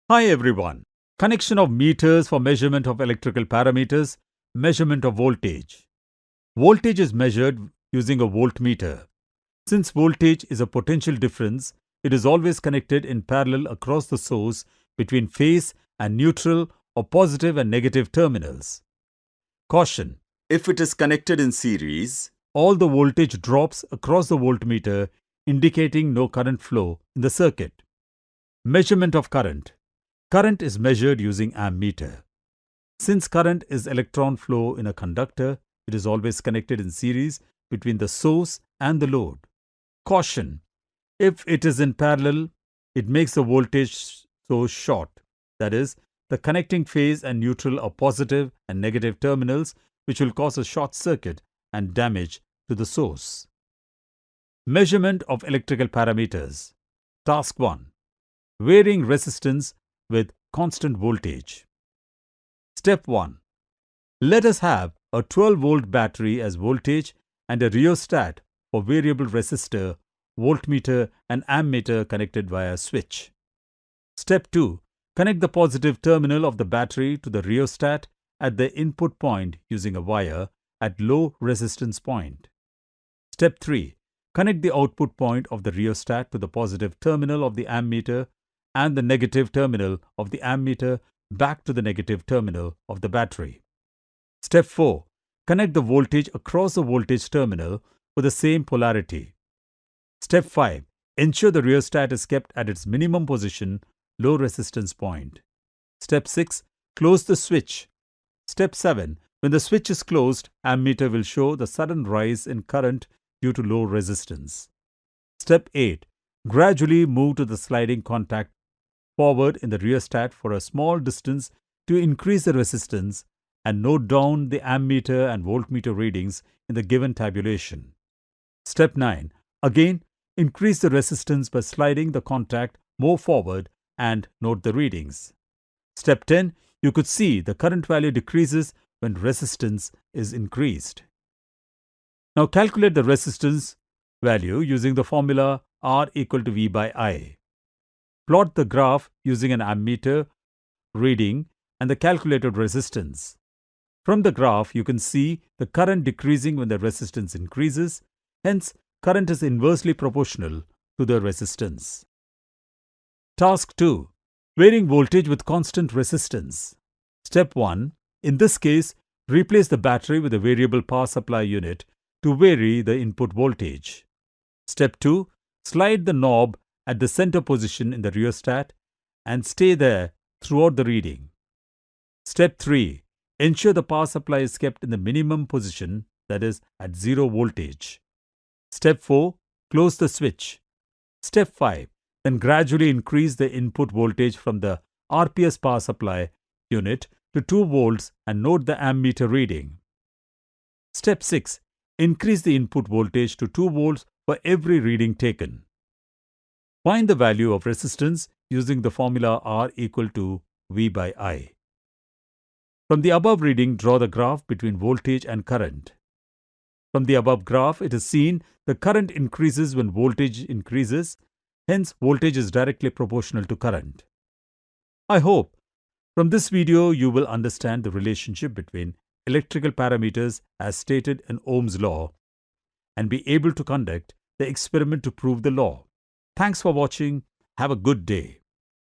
Hi everyone. Connection of meters for measurement of electrical parameters, measurement of voltage. Voltage is measured using a voltmeter. Since voltage is a potential difference, it is always connected in parallel across the source between phase and neutral or positive and negative terminals. Caution: if it is connected in series, all the voltage drops across the voltmeter, indicating no current flow in the circuit. Measurement of current. Current is measured using ammeter. Since current is electron flow in a conductor, it is always connected in series between the source and the load. Caution: if it is in parallel, it makes the voltage source short. That is, the connecting phase and neutral are positive and negative terminals, which will cause a short circuit and damage to the source. Measurement of electrical parameters. Task 1. Varying resistance with constant voltage. Step 1. Let us have a 12-volt battery as voltage and a rheostat for variable resistor, voltmeter and ammeter connected via a switch. Step 2. Connect the positive terminal of the battery to the rheostat at the input point using a wire at low resistance point. Step 3. Connect the output point of the rheostat to the positive terminal of the ammeter and the negative terminal of the ammeter back to the negative terminal of the battery. Step 4. Connect the voltage across the voltage terminal for the same polarity. Step 5. Ensure the rheostat is kept at its minimum position, low resistance point. Step 6. Close the switch. Step 7. When the switch is closed, ammeter will show the sudden rise in current due to low resistance. Step 8. Gradually move to the sliding contact forward in the rheostat for a small distance to increase the resistance and note down the ammeter and voltmeter readings in the given tabulation. Step 9. Again, increase the resistance by sliding the contact more forward and note the readings. Step 10. You could see the current value decreases when resistance is increased. Now calculate the resistance value using the formula R equal to V by I. Plot the graph using an ammeter reading and the calculated resistance. From the graph, you can see the current decreasing when the resistance increases. Hence, current is inversely proportional to the resistance. Task 2. Varying voltage with constant resistance. Step 1. In this case, replace the battery with a variable power supply unit to vary the input voltage. Step 2. Slide the knob at the center position in the rheostat and stay there throughout the reading. Step 3. Ensure the power supply is kept in the minimum position, that is, at 0 voltage. Step 4. Close the switch. Step 5. Then gradually increase the input voltage from the RPS power supply unit to 2 volts and note the ammeter reading. Step 6. Increase the input voltage to 2 volts for every reading taken. Find the value of resistance using the formula R equal to V by I. From the above reading, draw the graph between voltage and current. From the above graph, it is seen the current increases when voltage increases. Hence, voltage is directly proportional to current. I hope from this video you will understand the relationship between electrical parameters as stated in Ohm's law and be able to conduct the experiment to prove the law. Thanks for watching. Have a good day.